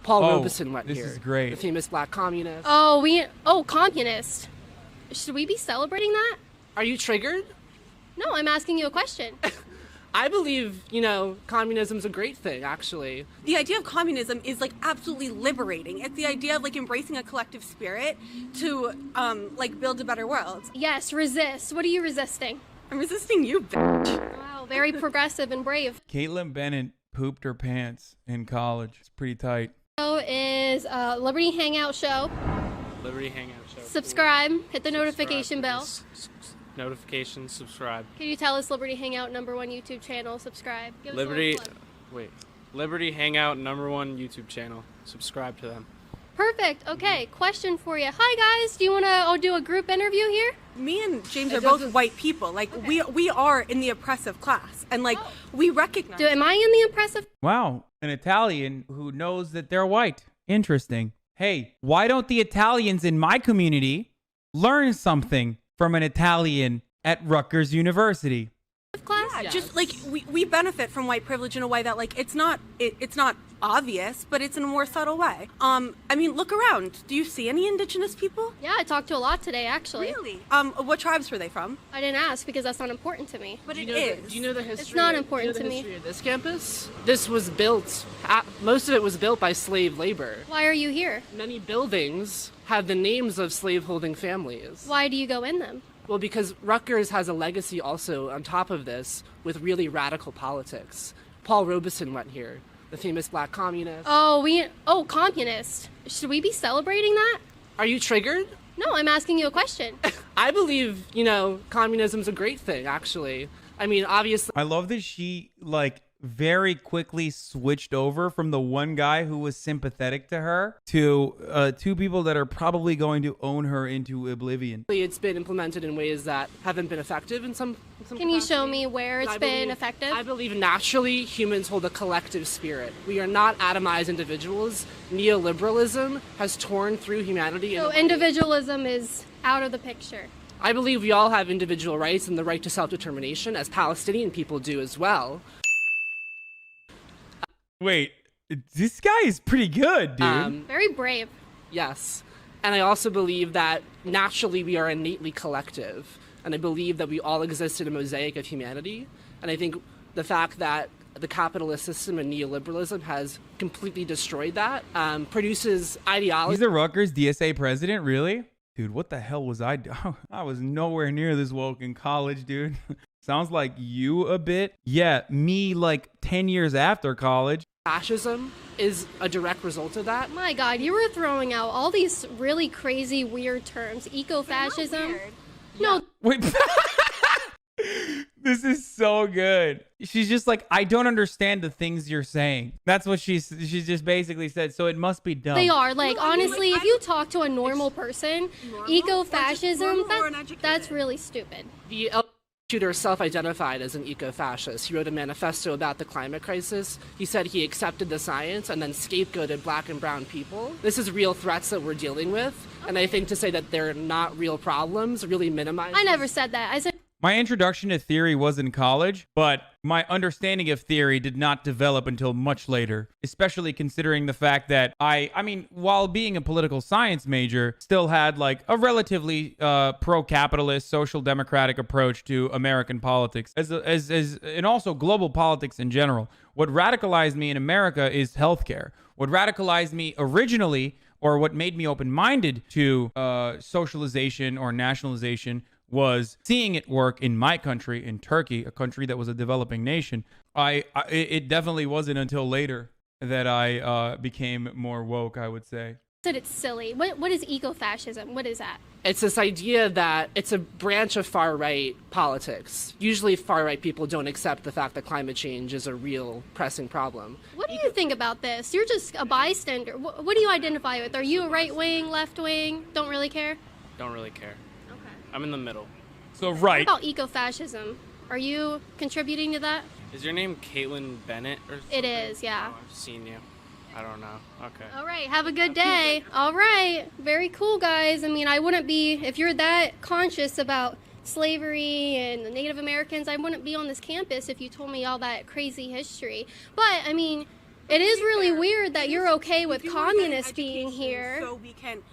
Paul Robeson went this here. is great. The famous black communist. Oh, communist. Should we be celebrating that? Are you triggered? No, I'm asking you a question. I believe, communism's a great thing, actually. The idea of communism is like absolutely liberating. It's the idea of like embracing a collective spirit to build a better world. Yes, resist. What are you resisting? I'm resisting you, bitch. Wow, very progressive and brave. Caitlin Bennett pooped her pants in college. It's pretty tight. Show is Liberty Hangout Show. Liberty Hangout Show. Subscribe. Hit the notification bell. Notifications, subscribe. Can you tell us Liberty Hangout #1 YouTube channel? Subscribe. Give us a little plug. Liberty Hangout #1 YouTube channel. Subscribe to them. Perfect. Okay, question for you. Hi guys, do you want to do a group interview here? Me and James are both white people. Like we are in the oppressive class, and we recognize. Am I in the oppressive? Wow, an Italian who knows that they're white. Interesting. Hey, why don't the Italians in my community learn something from an Italian at Rutgers University? Class? Yeah, just like we benefit from white privilege in a way that it's not obvious, but it's in a more subtle way. I mean, look around. Do you see any indigenous people? Yeah, I talked to a lot today, actually. Really? What tribes were they from? I didn't ask because that's not important to me. But Do it is. do you know the history? It's not important do you know to the me. history of this campus? This was built. Most of it was built by slave labor. Why are you here? Many buildings have the names of slaveholding families. Why do you go in them? Well, because Rutgers has a legacy also on top of this with really radical politics. Paul Robeson went here, the famous black communist. Oh, communist. Should we be celebrating that? Are you triggered? No, I'm asking you a question. I believe, communism's a great thing, actually. I mean, obviously. I love that she very quickly switched over from the one guy who was sympathetic to her to two people that are probably going to own her into oblivion. It's been implemented in ways that haven't been effective in some Can you show me where it's been effective? I believe naturally humans hold a collective spirit. We are not atomized individuals. Neoliberalism has torn through humanity. So individualism is out of the picture. I believe we all have individual rights and the right to self-determination, as Palestinian people do as well. Wait, this guy is pretty good, dude. Very brave. Yes. And I also believe that naturally we are innately collective. And I believe that we all exist in a mosaic of humanity. And I think the fact that the capitalist system and neoliberalism has completely destroyed that produces ideology. He's the Rutgers DSA president, really? Dude, what the hell was I doing? I was nowhere near this woke in college, dude. Sounds like you a bit. Yeah, me 10 years after college. Fascism is a direct result of that. My God, you were throwing out all these really crazy, weird terms. Eco-fascism. No. Wait. This is so good. She's just like, I don't understand the things you're saying. That's what she's just basically said. So it must be dumb. They are. Honestly, if you talk to a normal person, eco-fascism, that's really stupid. The shooter self-identified as an eco-fascist. He wrote a manifesto about the climate crisis. He said he accepted the science and then scapegoated black and brown people. This is real threats that we're dealing with. Okay. And I think to say that they're not real problems really minimizes. I never said that. I said my introduction to theory was in college, but my understanding of theory did not develop until much later, especially considering the fact that I mean, while being a political science major, still had a relatively pro-capitalist, social democratic approach to American politics, and also global politics in general. What radicalized me in America is healthcare. What radicalized me originally, or what made me open-minded to socialization or nationalization, was seeing it work in my country, in Turkey, a country that was a developing nation. It definitely wasn't until later that I became more woke, I would say. Said it's silly. What is eco-fascism? What is that? It's this idea that it's a branch of far-right politics. Usually far-right people don't accept the fact that climate change is a real pressing problem. What do you think about this? You're just a bystander. What do you identify with? Are you a right-wing, left-wing? Don't really care? Don't really care. I'm in the middle. So right. What about eco-fascism? Are you contributing to that? Is your name Caitlin Bennett or something? It is, yeah. Oh, I've seen you. I don't know. Okay. All right, have a good day. All right, very cool, guys. I mean, I wouldn't be, if you're that conscious about slavery and the Native Americans, I wouldn't be on this campus if you told me all that crazy history. But, I mean, It is really weird that It you're is- okay with we do wanna get an communists being education here. So we can.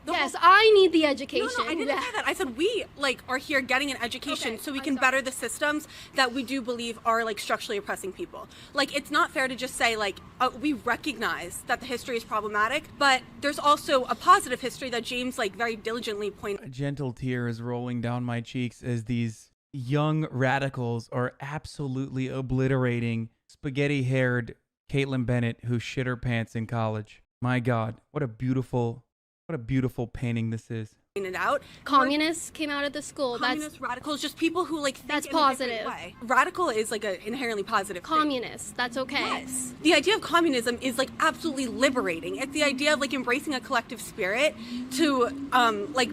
the Yes, whole- I need the No, education. no, I didn't say that. I said we are here getting an education Okay, so we I'm can sorry. better the systems that we do believe are structurally oppressing people. It's not fair to just say we recognize that the history is problematic, but there's also a positive history that James very diligently pointed. A gentle tear is rolling down my cheeks as these young radicals are absolutely obliterating spaghetti-haired Caitlin Bennett who shit her pants in college. My God, what a beautiful painting this is. Out. Communists came out of the school. Communist radicals, just people who think That's in a different positive. way. Radical is an inherently positive thing. Communists. That's okay. Yes. The idea of communism is absolutely liberating. It's the idea of embracing a collective spirit to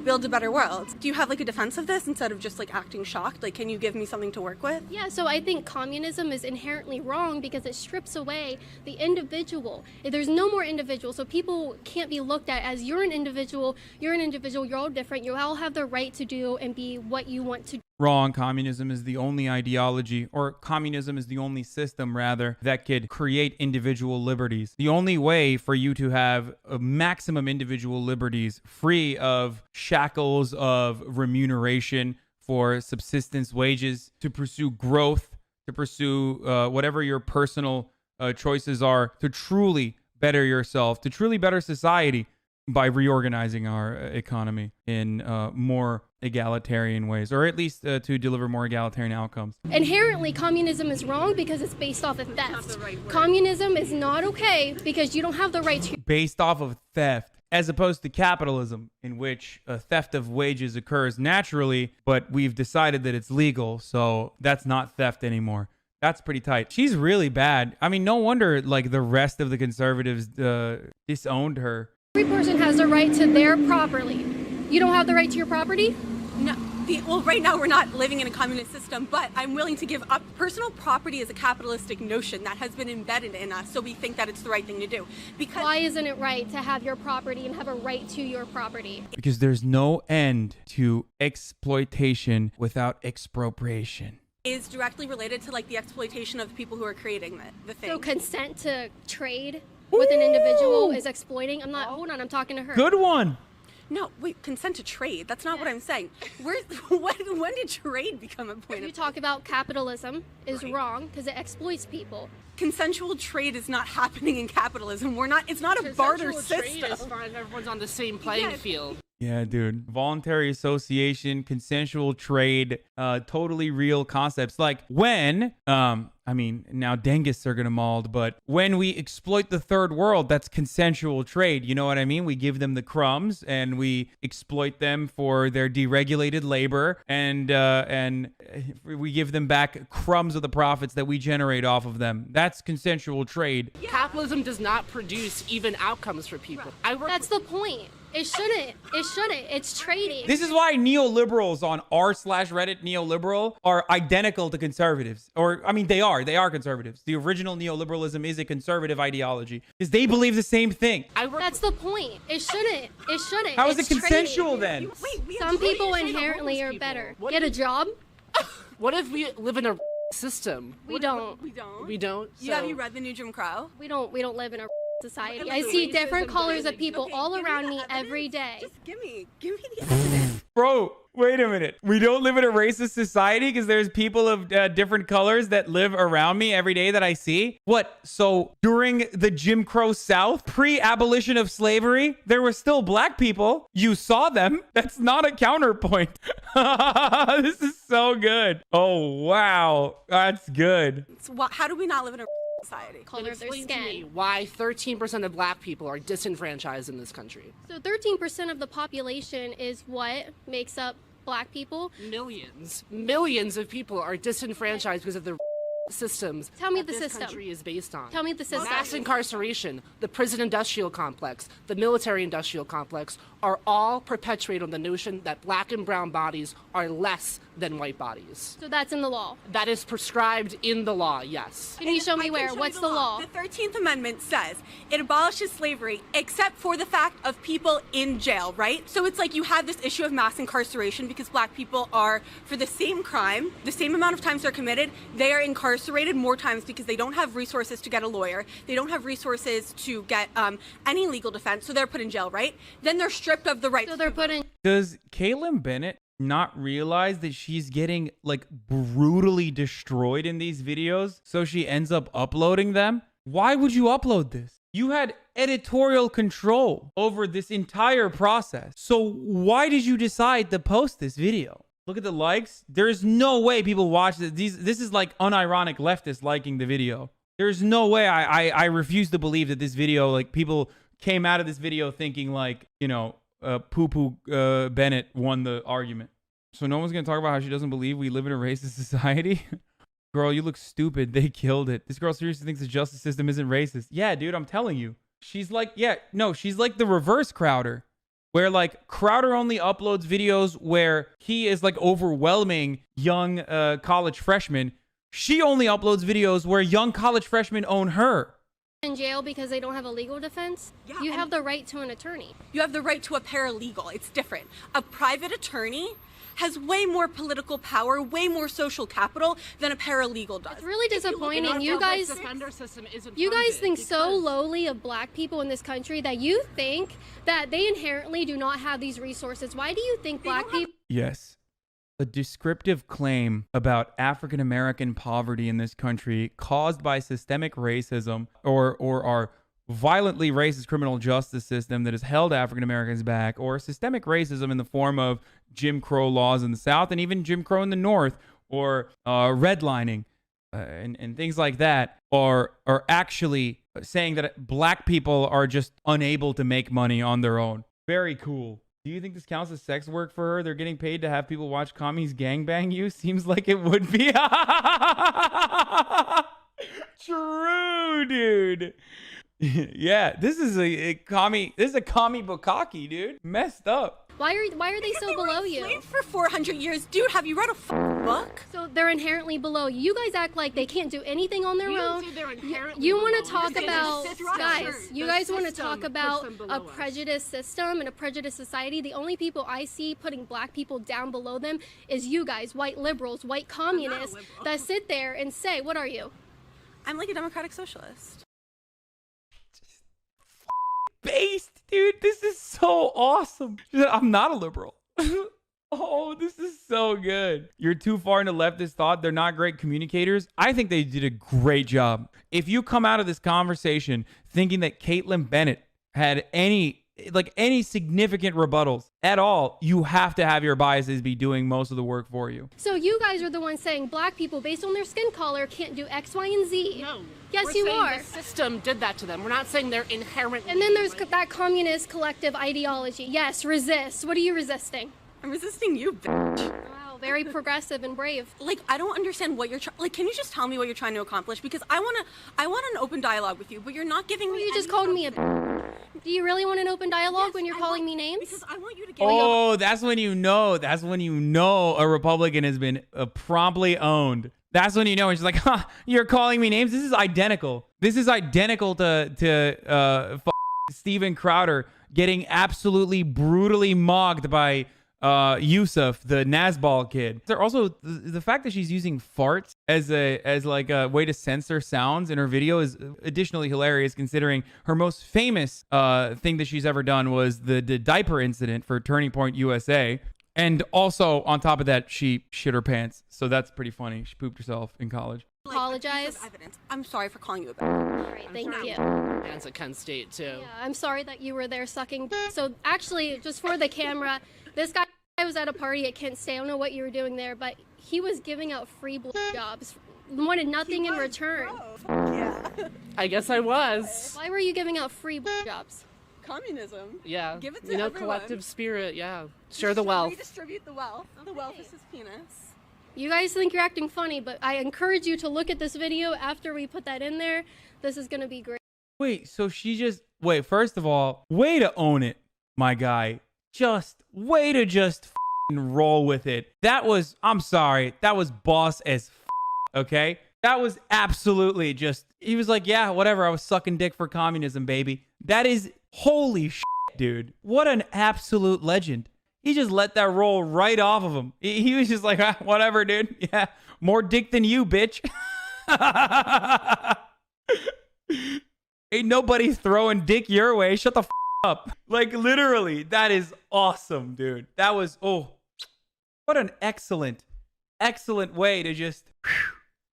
build a better world. Do you have a defense of this instead of just acting shocked? Can you give me something to work with? Yeah, so I think communism is inherently wrong because it strips away the individual. There's no more individual, so people can't be looked at as you're an individual, you're all different, you all have the right to do and be what you want to do. Wrong. Communism is the only ideology, or communism is the only system, rather, that could create individual liberties. The only way for you to have a maximum individual liberties free of shackles of remuneration for subsistence wages, to pursue growth, to pursue whatever your personal choices are, to truly better yourself, to truly better society, by reorganizing our economy in more egalitarian ways, or at least to deliver more egalitarian outcomes. Inherently, communism is wrong because it's based off of theft. the right word. Communism is not okay because you don't have the right to. Based off of theft, as opposed to capitalism, in which theft of wages occurs naturally, but we've decided that it's legal, so that's not theft anymore. That's pretty tight. She's really bad. I mean, no wonder the rest of the conservatives disowned her. Every person has the right to their property. You don't have the right to your property? No. Right now we're not living in a communist system, but I'm willing to give up. Personal property is a capitalistic notion that has been embedded in us, so we think that it's the right thing to do. Because Why isn't it right to have your property and have a right to your property? Because there's no end to exploitation without expropriation. is directly related to the exploitation of the people who are creating the thing. So consent to trade with an individual is exploiting? Hold on, I'm talking to her. Good one. No, wait, consent to trade. That's not what I'm saying. When did trade become a point You of talk about capitalism is Right. wrong because it exploits people. consensual trade is not happening in capitalism. It's not a barter Consensual trade system. is fine if everyone's on the same playing Yes. field. Yeah, dude. Voluntary association, consensual trade, totally real concepts. When, now Dengists are gonna mauled, but when we exploit the third world, that's consensual trade. You know what I mean? We give them the crumbs and we exploit them for their deregulated labor, and we give them back crumbs of the profits that we generate off of them. That's consensual trade. Capitalism does not produce even outcomes for people. That's the point. It shouldn't. It's trading. This is why neoliberals on r/Reddit neoliberal are identical to conservatives. They are conservatives. The original neoliberalism is a conservative ideology because they believe the same thing. That's the point. It shouldn't. How is it It's trading. consensual then? Some people inherently are better. Get a job? What if we live in a system? We don't. We don't. We don't. Have So- you read the new Jim Crow? We don't live in a society. Look I at the see racism different that colors is- of people Okay, all give me around the me evidence. every day. Just give me the evidence. Bro, wait a minute. We don't live in a racist society because there's people of different colors that live around me every day that I see? What? So during the Jim Crow South, pre-abolition of slavery, there were still black people. You saw them. That's not a counterpoint. This is so good. Oh, wow. That's good. So how do we not live in a society? Color of their Explain to me skin. why 13% of black people are disenfranchised in this country. So 13% of the population is what makes up black people. Millions of people are disenfranchised because of the systems Tell me that the this system. country is based on. Tell me the system. Mass incarceration, the prison industrial complex, the military industrial complex are all perpetuated on the notion that black and brown bodies are less than white bodies. So that's in the law. That is prescribed in the law, yes. Can you show me I can where? show you What's the law? The 13th Amendment says it abolishes slavery except for the fact of people in jail, right? So it's like you have this issue of mass incarceration because black people are, for the same crime, the same amount of times they're committed, they are incarcerated more times because they don't have resources to get a lawyer. They don't have resources to get any legal defense, so they're put in jail, right? Then they're stripped of the right. So they're put in. Does Caitlyn Bennett not realize that she's getting like brutally destroyed in these videos, so she ends up uploading them? Why would you upload this? You had editorial control over this entire process. So why did you decide to post this video? Look at the likes. There's no way people watch this. This is like unironic leftists liking the video. There's no way. I refuse to believe that this video, like, people came out of this video thinking like, you know, Bennett won the argument. So no one's gonna talk about how she doesn't believe we live in a racist society. Girl, you look stupid. They killed it. This girl seriously thinks the justice system isn't racist. Yeah, dude, I'm telling you. She's like, yeah, no, she's like the reverse Crowder, where like Crowder only uploads videos where he is like overwhelming young college freshmen. She only uploads videos where young college freshmen own her. In jail because they don't have a legal defense. Yeah, You have the right to an attorney. You have the right to a paralegal. It's different. A private attorney has way more political power, way more social capital than a paralegal does. It's really disappointing. You guys, defender system isn't you guys funded think so because- lowly of black people in this country that you think that they inherently do not have these resources. Why do you think black people? Yes. A descriptive claim about African American poverty in this country caused by systemic racism or our violently racist criminal justice system that has held African Americans back, or systemic racism in the form of Jim Crow laws in the South and even Jim Crow in the North, or redlining and things like that, are actually saying that black people are just unable to make money on their own. Very cool. Do you think this counts as sex work for her? They're getting paid to have people watch commies gangbang you? Seems like it would be. True, dude. Yeah, this is a commie bukkake, dude. Messed up. Why are they so below you? Enslaved for 400 years. Dude, have you read a book? So they're inherently below you. You guys act like they can't do anything on their We don't own. say they're inherently You want to below. talk You're saying about, the structure, guys, you the guys want to system talk puts about them below a us. prejudice system and a prejudice society. The only people I see putting black people down below them is you guys, white liberals, white communists, liberal. that sit there and say, what are you? I'm like a democratic socialist. Based, dude. This is so awesome. She said, I'm not a liberal. Oh, this is so good. You're too far into leftist thought. They're not great communicators. I think they did a great job. If you come out of this conversation thinking that Caitlyn Bennett had any significant rebuttals at all, you have to have your biases be doing most of the work for you. So you guys are the ones saying black people, based on their skin color, can't do X, Y, and Z. No. Yes, we're you saying are. The system did that to them. We're not saying they're inherently. And then there's like- that communist collective ideology. Yes, resist. What are you resisting? I'm resisting you, bitch. Wow, very progressive and brave. Like, I don't understand what you're like. Can you just tell me what you're trying to accomplish? Because I want an open dialogue with you, but you're not giving me. You just any called me a. structure. Do you really want an open dialogue Yes, when you're I calling want- me names? Because I want you to give me. Oh, that's when you know. That's when you know a Republican has been promptly owned. That's when you know. And she's like, huh, you're calling me names? This is identical. This is identical to Steven Crowder getting absolutely brutally mocked by Yusuf, the Nazball kid. They're also the fact that she's using farts as a way to censor sounds in her video is additionally hilarious, considering her most famous thing that she's ever done was the diaper incident for Turning Point USA. And also, on top of that, she shit her pants. So that's pretty funny. She pooped herself in college. Apologize. Piece of evidence. I'm sorry for calling you a bitch. All right, thank you. Fans at Kent State too. Yeah, I'm sorry that you were there sucking. So actually, just for the camera, this guy was at a party at Kent State. I don't know what you were doing there, but he was giving out free jobs. Wanted nothing in return. Yeah. I guess I was. Why were you giving out free jobs? Communism. Yeah. Give it to you know, everyone. collective spirit. Yeah. Share the wealth. Redistribute the wealth. The wealth is his penis. You guys think you're acting funny, but I encourage you to look at this video after we put that in there. This is gonna be great. Wait, so she just wait. First of all, way to own it, my guy. Just way to just roll with it. That was, I'm sorry, that was boss as okay? That was absolutely just, he was like, yeah, whatever, I was sucking dick for communism, baby. That is, holy shit, dude. What an absolute legend. He just let that roll right off of him. He was just like, ah, whatever, dude. Yeah, more dick than you, bitch. Ain't nobody throwing dick your way. Shut the up. Like, literally, that is awesome, dude. That was, oh, what an excellent way to just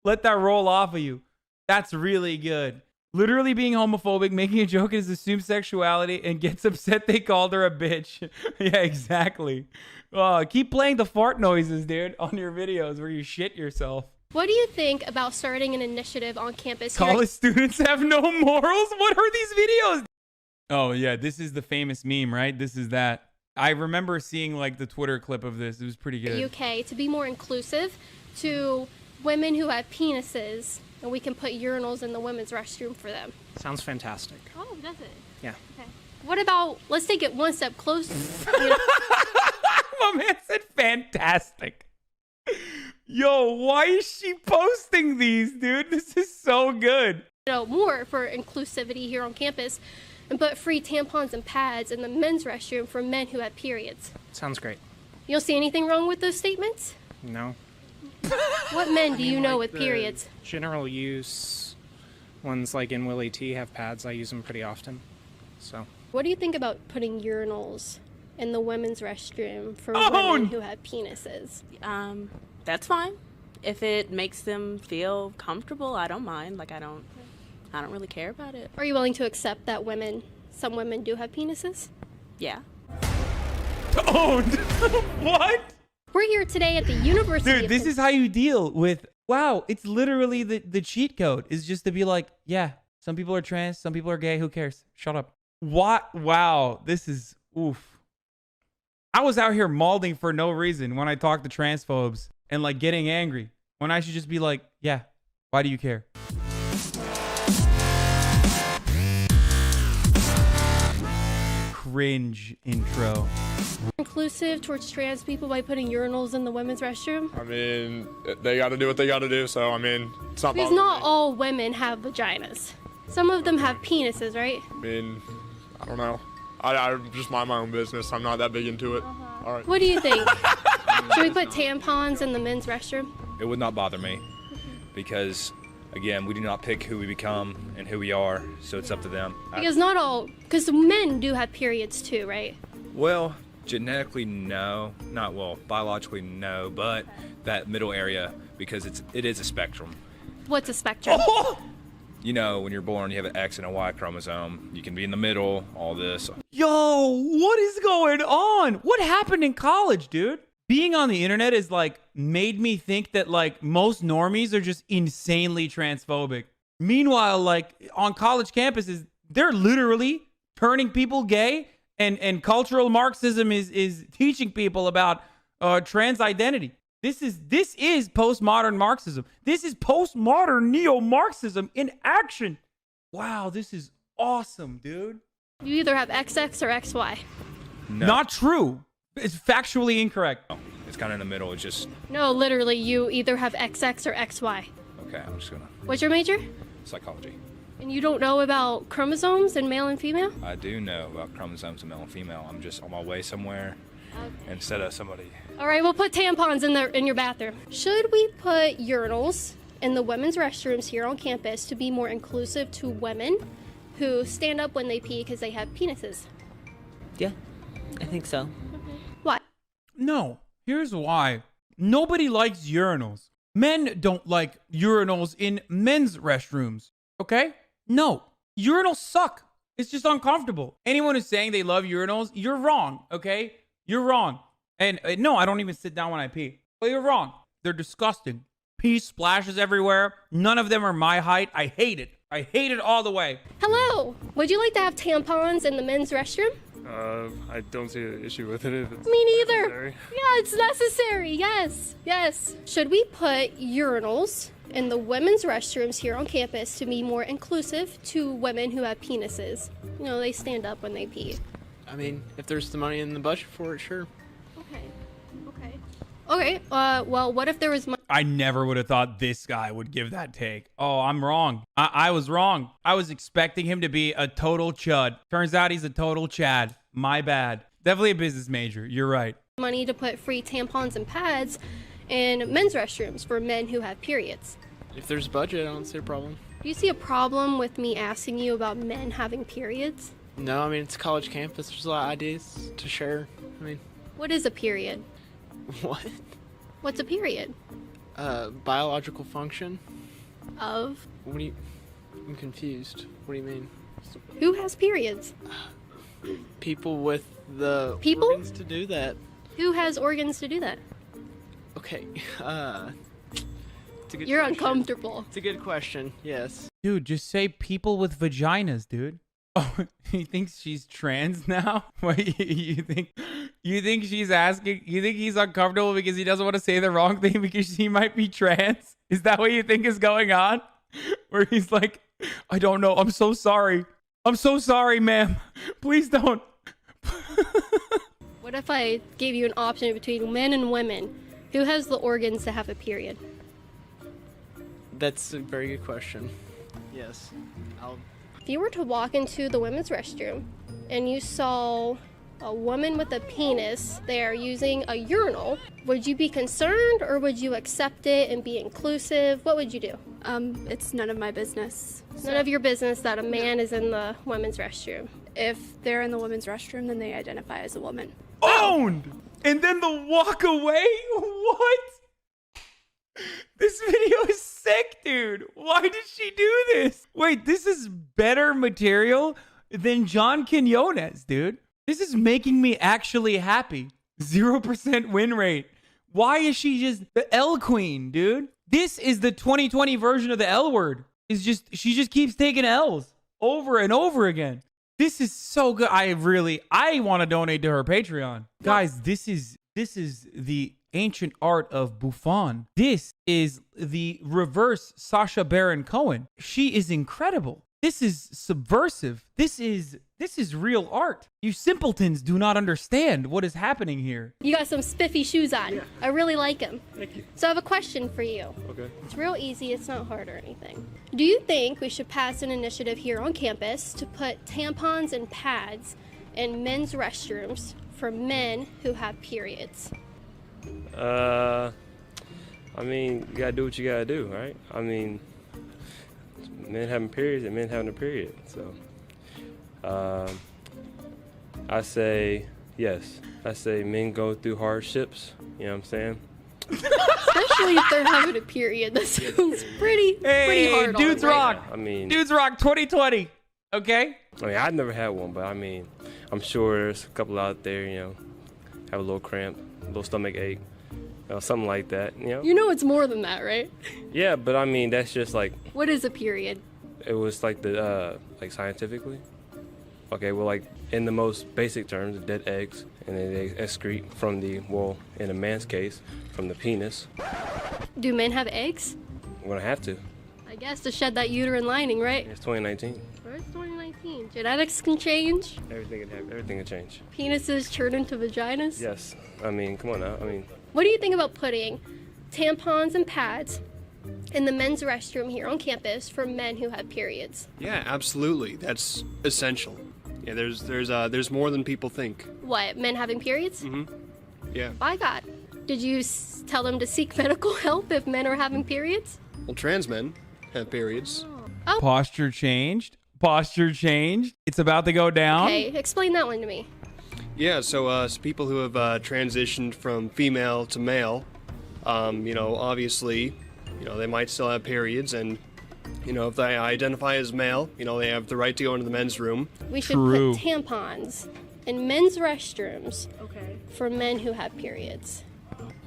let that roll off of you. That's really good. Literally being homophobic, making a joke is assumed sexuality, and gets upset they called her a bitch. Yeah, exactly. Keep playing the fart noises, dude, on your videos where you shit yourself. What do you think about starting an initiative on campus here? College students have no morals? What are these videos? Oh, yeah, this is the famous meme, right? This is that. I remember seeing, like, the Twitter clip of this. It was pretty good. UK to be more inclusive to women who have penises, and we can put urinals in the women's restroom for them. Sounds fantastic. Oh, does it? Yeah. Okay. What about, let's take it one step closer. My man said fantastic. Yo, why is she posting these, dude? This is so good. More for inclusivity here on campus, and put free tampons and pads in the men's restroom for men who have periods. Sounds great. You don't see anything wrong with those statements? No. What men do you know like with periods? General use ones like in Willie T have pads. I use them pretty often. So. What do you think about putting urinals in the women's restroom for women who have penises? That's fine. If it makes them feel comfortable, I don't mind. Like I don't really care about it. Are you willing to accept that some women do have penises? Yeah. Owned. What? We're here today at the University Dude, this is how you deal with, wow, it's literally the cheat code is just to be like, yeah, some people are trans, some people are gay, who cares? Shut up. What? Wow, this is, oof. I was out here malding for no reason when I talked to transphobes and like getting angry when I should just be like, yeah, why do you care? Cringe intro. Inclusive towards trans people by putting urinals in the women's restroom? I mean, they got to do what they got to do, so I mean, it's not. Because not all women have vaginas. Some of them have penises, right? I mean, I don't know. I just mind my own business. I'm not that big into it. All right. What do you think? Should we put tampons in the men's restroom? It would not bother me because, again, we do not pick who we become and who we are, so it's up to them. Because men do have periods too, right? Well, genetically, no. Biologically, no, but that middle area, because it is a spectrum. What's a spectrum? You know, when you're born, you have an X and a Y chromosome. You can be in the middle, all this. Yo, what is going on? What happened in college, dude? Being on the internet is like made me think that like most normies are just insanely transphobic. Meanwhile, like on college campuses, they're literally turning people gay, and cultural Marxism is teaching people about trans identity. This is postmodern Marxism. This is postmodern neo-Marxism in action. Wow, this is awesome, dude. You either have XX or XY. No. Not true. It's factually incorrect. No, it's kind of in the middle. It's just... No, literally, you either have XX or XY. Okay, I'm just gonna... What's your major? Psychology. And you don't know about chromosomes and male and female? I do know about chromosomes and male and female. I'm just on my way somewhere instead of somebody... All right, we'll put tampons in your bathroom. Should we put urinals in the women's restrooms here on campus to be more inclusive to women who stand up when they pee because they have penises? Yeah, I think so. Why? No. Here's why. Nobody likes urinals. Men don't like urinals in men's restrooms. Okay? No. Urinals suck. It's just uncomfortable. Anyone who's saying they love urinals, you're wrong. Okay? You're wrong. And no, I don't even sit down when I pee. But you're wrong. They're disgusting. Pee splashes everywhere. None of them are my height. I hate it. I hate it all the way. Hello. Would you like to have tampons in the men's restroom? I don't see an issue with it. If it's Me neither. necessary. Yeah, it's necessary. Yes. Yes. Should we put urinals in the women's restrooms here on campus to be more inclusive to women who have penises? You know, they stand up when they pee. I mean, if there's the money in the budget for it, sure. Okay. Okay. Well, what if there was I never would have thought this guy would give that take. Oh, I'm wrong. I was wrong. I was expecting him to be a total chud. Turns out he's a total Chad. My bad. Definitely a business major. You're right. money to put free tampons and pads in men's restrooms for men who have periods? If there's budget, I don't see a problem. Do you see a problem with me asking you about men having periods? No, I mean, it's a college campus. There's a lot of ideas to share. I mean, What is a period? what? What's a period? Biological function? Of What do you... I'm confused. What do you mean? who has periods? People with the People? organs to do that. Who has organs to do that? Okay, it's a good You're question. uncomfortable. It's a good question, yes. Dude, just say people with vaginas, dude. Oh, he thinks she's trans now? Wait, you think she's asking, you think he's uncomfortable because he doesn't want to say the wrong thing because she might be trans? Is that what you think is going on? Where he's like, I don't know, I'm so sorry. I'm so sorry, ma'am. Please don't. What if I gave you an option between men and women? Who has the organs to have a period? That's a very good question. Yes. If you were to walk into the women's restroom and you saw a woman with a penis there using a urinal, would you be concerned or would you accept it and be inclusive? What would you do? It's none of my business. It's none of your business that a man is in the women's restroom. If they're in the women's restroom, then they identify as a woman. Owned! And then the walk away? What? This video is sick, dude. Why did she do this? Wait, this is better material than John Quinones, dude. This is making me actually happy. 0% win rate. Why is she just the L queen, dude? This is the 2020 version of the L word. She just keeps taking L's over and over again. This is so good. I want to donate to her Patreon. Guys, this is the ancient art of Buffon. This is the reverse Sacha Baron Cohen. She is incredible. This is subversive. This is real art. You simpletons do not understand what is happening here. You got some spiffy shoes on. Yeah. I really like them. Thank you. So I have a question for you. Okay. It's real easy. It's not hard or anything. Do you think we should pass an initiative here on campus to put tampons and pads in men's restrooms for men who have periods? I mean, you gotta do what you gotta do, right? I mean, men having periods and men having a period. So, I say yes. I say men go through hardships. You know what I'm saying? Especially if they're having a period. That sounds pretty hard. Dudes on them, rock. right? I mean, Dudes rock 2020. Okay? I mean, I've never had one, but I mean, I'm sure there's a couple out there, you know, have a little cramp, a little stomach ache, you know, something like that, you know? You know it's more than that, right? Yeah, but I mean, that's just like, What is a period? it was like the, like scientifically. Okay, well, like in the most basic terms, dead eggs, and then they excrete from the, well, in a man's case, from the penis. Do men have eggs? I'm gonna have to. I guess to shed that uterine lining, right? It's 2019. Or it's 2019. Genetics can change. Everything can happen. Everything can change. Penises turn into vaginas. Yes. I mean, come on now. I mean, What do you think about putting tampons and pads in the men's restroom here on campus for men who have periods? Yeah, absolutely. That's essential. Yeah, there's more than people think. What, men having periods? Mm-hmm. Yeah. By God. Did you tell them to seek medical help if men are having periods? Well, trans men have periods. Oh. Posture changed. Posture changed. It's about to go down. Okay, explain that one to me. Yeah, so people who have transitioned from female to male, you know, obviously, you know, they might still have periods, and you know, if they identify as male, you know, they have the right to go into the men's room. We should put tampons in men's restrooms for men who have periods.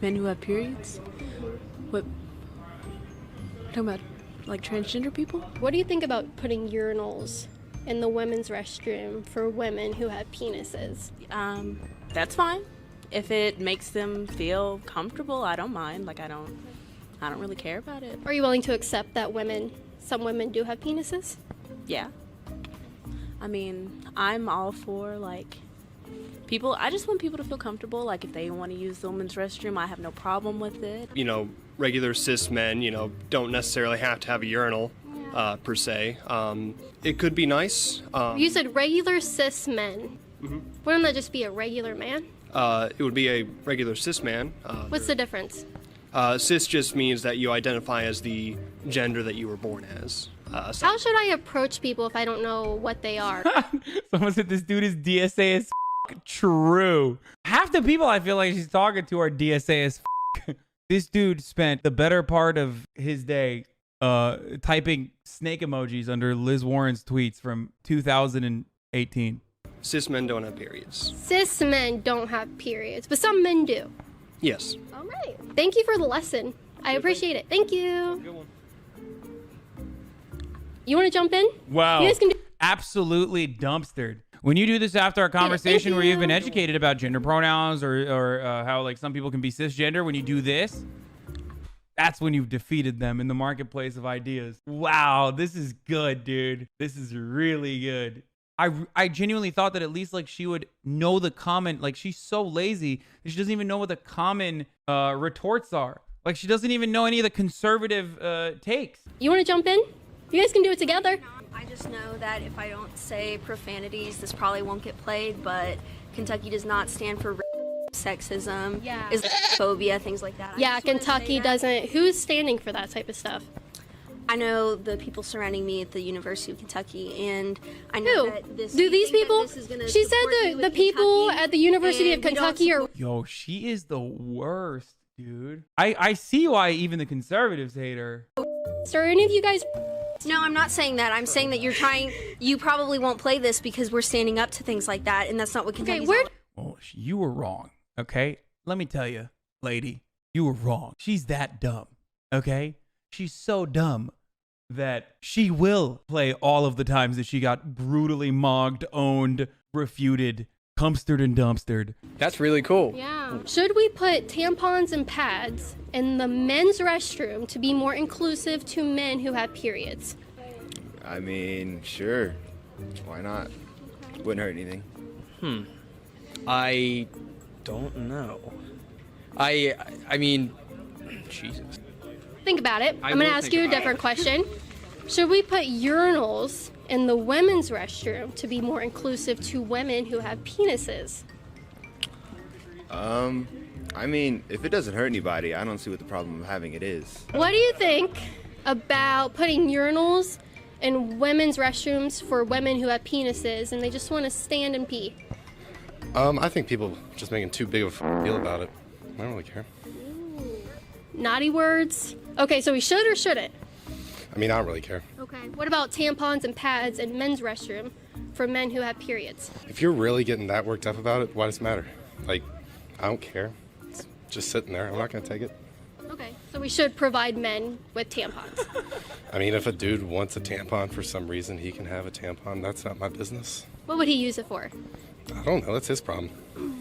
Men who have periods? What? Talking about like transgender people? What do you think about putting urinals in the women's restroom for women who have penises? That's fine. If it makes them feel comfortable, I don't mind. Like I don't really care about it. Are you willing to accept that some women do have penises? Yeah. I mean, I'm all for like I just want people to feel comfortable. Like, if they want to use the women's restroom, I have no problem with it. You know, regular cis men, you know, don't necessarily have to have a urinal, per se. It could be nice. You said regular cis men. Wouldn't that just be a regular man? It would be a regular cis man. What's the difference? Cis just means that you identify as the gender that you were born as. How should I approach people if I don't know what they are? Someone said this dude is DSA as true. Half the people I feel like she's talking to are DSA as This dude spent the better part of his day typing snake emojis under Liz Warren's tweets from 2018. Cis men don't have periods. Cis men don't have periods, but some men do. Yes. All right. Thank you for the lesson. I appreciate it. Thank you. Good one. You want to jump in? Wow. You guys can do- Absolutely dumpstered. When you do this after our conversation where you've been educated about gender pronouns or how like some people can be cisgender, when you do this, that's when you've defeated them in the marketplace of ideas. Wow, this is good, dude. This is really good. I genuinely thought that at least like she would know the common, like she's so lazy that she doesn't even know what the common retorts are. Like she doesn't even know any of the conservative takes. You want to jump in? You guys can do it together. I just know that if I don't say profanities, this probably won't get played, but Kentucky does not stand for sexism, Islamophobia, things like that. Yeah, Kentucky doesn't. Who's standing for that type of stuff? I know the people surrounding me at the University of Kentucky, and I know that this. Do these people? She said the people at the University of Kentucky are. Yo, she is the worst, dude. I see why even the conservatives hate her. Are any of you guys? No, I'm not saying that. I'm saying that you probably won't play this because we're standing up to things like that, and that's not what Kentucky's all about. Oh, you were wrong, okay? Let me tell you, lady, you were wrong. She's that dumb, okay? She's so dumb that she will play all of the times that she got brutally mogged, owned, refuted, cumstered, and dumpstered. That's really cool. Yeah. Should we put tampons and pads in the men's restroom to be more inclusive to men who have periods? I mean, sure. Why not? Wouldn't hurt anything. I don't know. I mean, Jesus. Think about it. I'm going to ask you a different question. Should we put urinals in the women's restroom to be more inclusive to women who have penises? I mean, if it doesn't hurt anybody, I don't see what the problem of having it is. What do you think about putting urinals in women's restrooms for women who have penises and they just want to stand and pee? I think people just making too big of a deal about it. I don't really care. Naughty words. Okay, so we should or shouldn't? I mean, I don't really care. Okay. What about tampons and pads in men's restroom for men who have periods? If you're really getting that worked up about it, why does it matter? Like, I don't care. It's just sitting there. I'm not going to take it. Okay, so we should provide men with tampons. I mean, if a dude wants a tampon for some reason, he can have a tampon. That's not my business. What would he use it for? I don't know. That's his problem.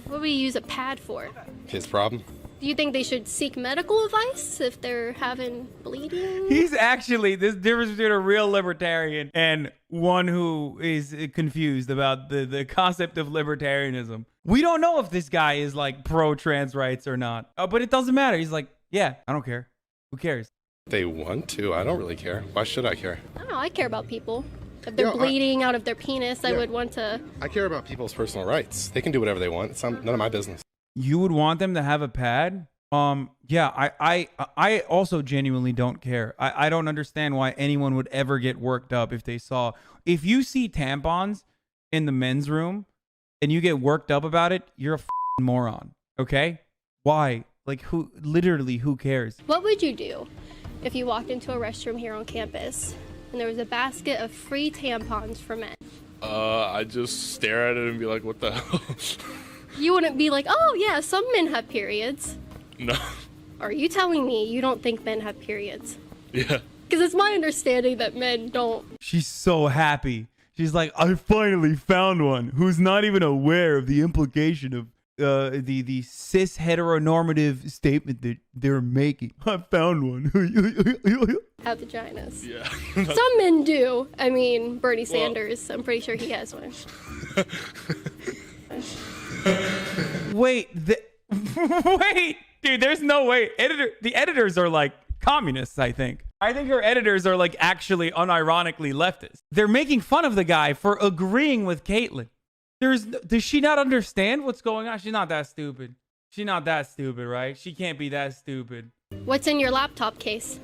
What would he use a pad for? His problem. Do you think they should seek medical advice if they're having bleeding? He's actually, this difference between a real libertarian and one who is confused about the concept of libertarianism. We don't know if this guy is like pro-trans rights or not, but it doesn't matter. He's like, yeah, I don't care. Who cares? They want to. I don't really care. Why should I care? I don't know. I care about people. If they're bleeding out of their penis, I would want to... I care about people's personal rights. They can do whatever they want. It's none of my business. You would want them to have a pad? Yeah, I also genuinely don't care. I don't understand why anyone would ever get worked up if they saw... If you see tampons in the men's room and you get worked up about it, you're a moron, okay? Why? Like, who cares? What would you do if you walked into a restroom here on campus and there was a basket of free tampons for men? I just stare at it and be like, what the hell? You wouldn't be like, oh yeah, some men have periods. No. Are you telling me you don't think men have periods? Yeah. Because it's my understanding that men don't. She's so happy. She's like, I finally found one who's not even aware of the implication of the cis heteronormative statement that they're making. I found one. Have vaginas. Yeah. Some men do. I mean, Bernie Sanders, I'm pretty sure he has one. Wait, wait, dude, there's no way. The editors are like communists, I think. I think her editors are like actually unironically leftist. They're making fun of the guy for agreeing with Caitlyn. Does she not understand what's going on? She's not that stupid. She's not that stupid, right? She can't be that stupid. What's in your laptop case?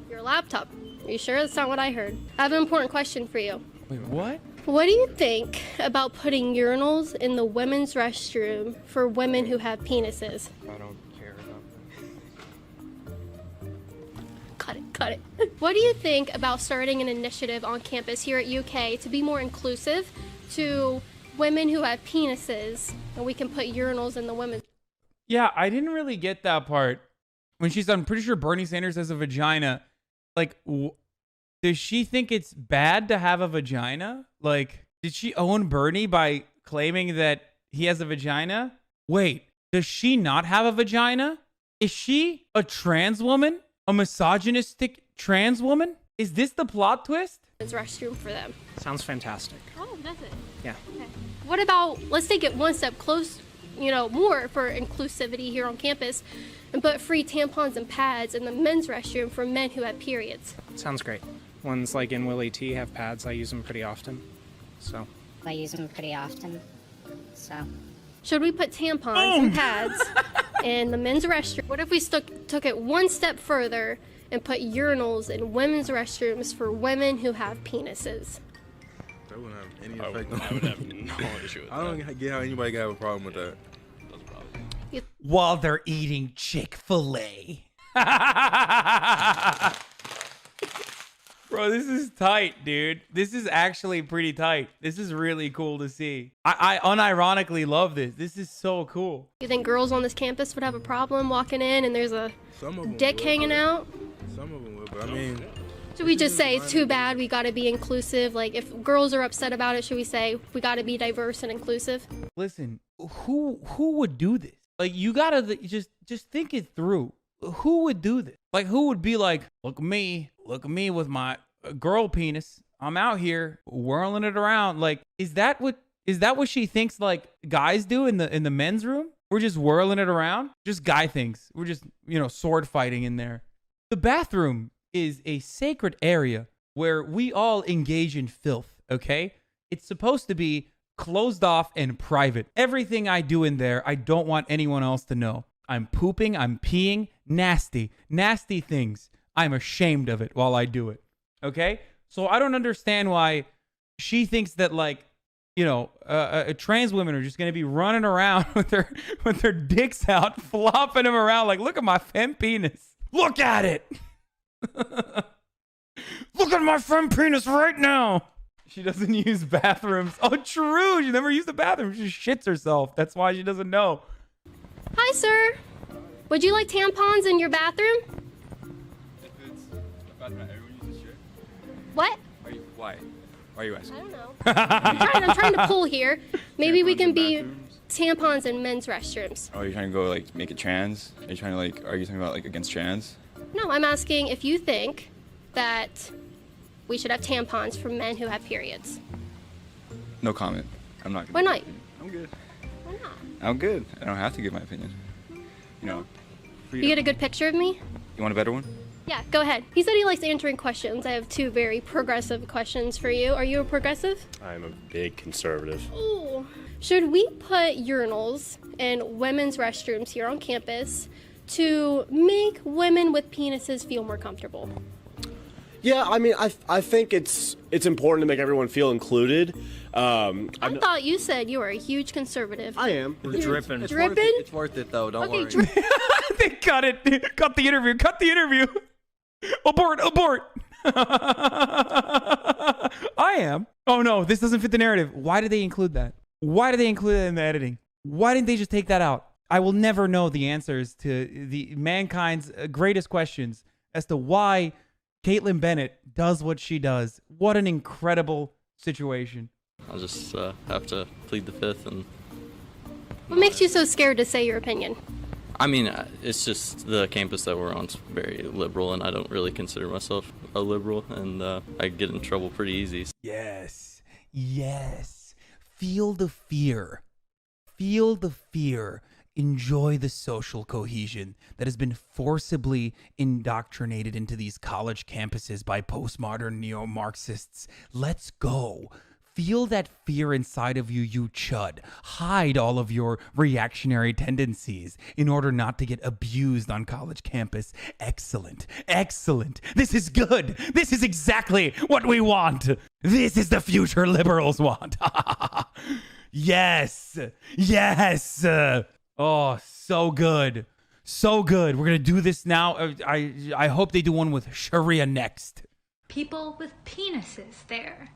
Your laptop. Are you sure that's not what I heard? I have an important question for you. Wait, what? What do you think about putting urinals in the women's restroom for women who have penises? I don't care about that. Cut it. What do you think about starting an initiative on campus here at UK to be more inclusive to women who have penises, and we can put urinals in the women's? Yeah, I didn't really get that part. When she said, I'm pretty sure Bernie Sanders has a vagina. Like, does she think it's bad to have a vagina? Like, did she own Bernie by claiming that he has a vagina? Wait, does she not have a vagina? Is she a trans woman? A misogynistic trans woman? Is this the plot twist? Restroom for them. Sounds fantastic. Oh, does it? Yeah. Okay. What about, let's take it one step close, more for inclusivity here on campus, and put free tampons and pads in the men's restroom for men who have periods. Sounds great. Ones like in Willie T have pads. I use them pretty often. So. I use them pretty often. So. Should we put tampons and pads in the men's restroom? What if we took it one step further and put urinals in women's restrooms for women who have penises? That wouldn't have any effect on I would have no issue with that. I don't get how anybody can have a problem with that. While they're eating Chick-fil-A. Bro, this is tight, dude. This is actually pretty tight. This is really cool to see. I unironically love this. This is so cool. You think girls on this campus would have a problem walking in and there's a dick hanging out? Some of them would, but I mean... Should we just say it's too bad, we gotta be inclusive? Like, if girls are upset about it, should we say we gotta be diverse and inclusive? Listen, who would do this? Like, you gotta just think it through. Who would do this? Like, who would be like, look at me with my girl penis. I'm out here whirling it around. Like, is that what she thinks like guys do in the men's room? We're just whirling it around. Just guy things. We're just sword fighting in there. The bathroom is a sacred area where we all engage in filth. Okay, it's supposed to be closed off and private. Everything I do in there, I don't want anyone else to know. I'm pooping, I'm peeing, nasty things. I'm ashamed of it while I do it. Okay? So I don't understand why she thinks that trans women are just going to be running around with their dicks out, flopping them around like, look at my femme penis. Look at it. Look at my femme penis right now. She doesn't use bathrooms. Oh, true. She never used the bathroom. She shits herself. That's why she doesn't know. Hi, sir. Would you like tampons in your bathroom? If it's about everyone uses shit. What? Why? Why are you asking? I don't know. I'm trying to pull here. Maybe we can be tampons in men's restrooms. Oh, you're trying to go make it trans? Are you trying to are you talking about against trans? No, I'm asking if you think that we should have tampons for men who have periods. No comment. I'm not. Why not? I'm good. Why not? I'm good. I don't have to give my opinion. You get a good picture of me? You want a better one? Yeah, go ahead. He said he likes answering questions. I have two very progressive questions for you. Are you a progressive? I'm a big conservative. Ooh. Should we put urinals in women's restrooms here on campus to make women with penises feel more comfortable? Yeah, I mean, I think it's important to make everyone feel included. I thought you said you were a huge conservative. I am. Dripping. It's worth it though. Don't worry. They cut it. Cut the interview. Cut the interview. Abort. I am. Oh no, this doesn't fit the narrative. Why did they include that? Why did they include it in the editing? Why didn't they just take that out? I will never know the answers to the mankind's greatest questions as to why Caitlyn Bennett does what she does. What an incredible situation. I'll just have to plead the fifth. And what makes you so scared to say your opinion? I mean, it's just the campus that we're on is very liberal, and I don't really consider myself a liberal, and I get in trouble pretty easy. Yes. Feel the fear. Feel the fear. Enjoy the social cohesion that has been forcibly indoctrinated into these college campuses by postmodern neo-Marxists. Let's go. Feel that fear inside of you, you chud. Hide all of your reactionary tendencies in order not to get abused on college campus. Excellent. Excellent. This is good. This is exactly what we want. This is the future liberals want. Yes. Yes. Oh, so good. So good. We're going to do this now. I hope they do one with Sharia next. People with penises there.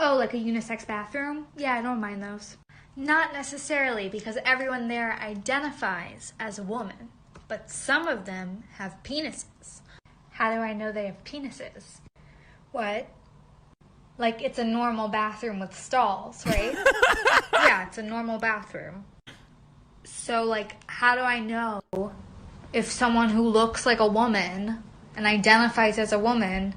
Oh, like a unisex bathroom? Yeah, I don't mind those. Not necessarily, because everyone there identifies as a woman. But some of them have penises. How do I know they have penises? What? Like, it's a normal bathroom with stalls, right? Yeah, it's a normal bathroom. So, like, how do I know if someone who looks like a woman and identifies as a woman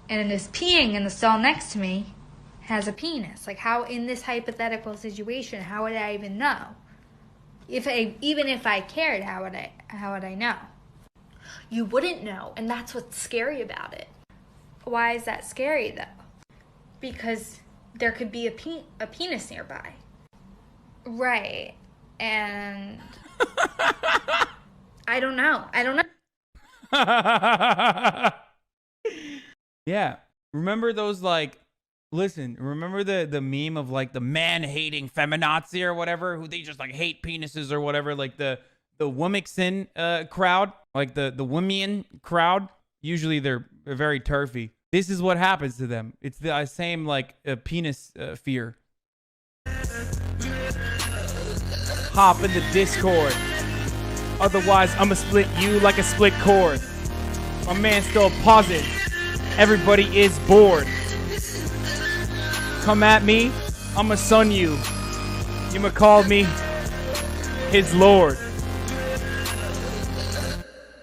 and is peeing in the stall next to me has a penis? Like, how, in this hypothetical situation, how would I even know? Even if I cared, how would I know? You wouldn't know, and that's what's scary about it. Why is that scary, though? Because there could be a penis nearby. Right. And I don't know. Yeah. Remember those, like, remember the meme of, like, the man-hating feminazi or whatever, who they just, like, hate penises or whatever, like the Womixin crowd, like the Womian crowd. Usually they're very turfy. This is what happens to them. It's the same, like, penis fear. Hop in the Discord. Otherwise, I'ma split you like a split cord. My man's still pausing. Everybody is bored. Come at me, I'ma son you. You'ma call me his lord.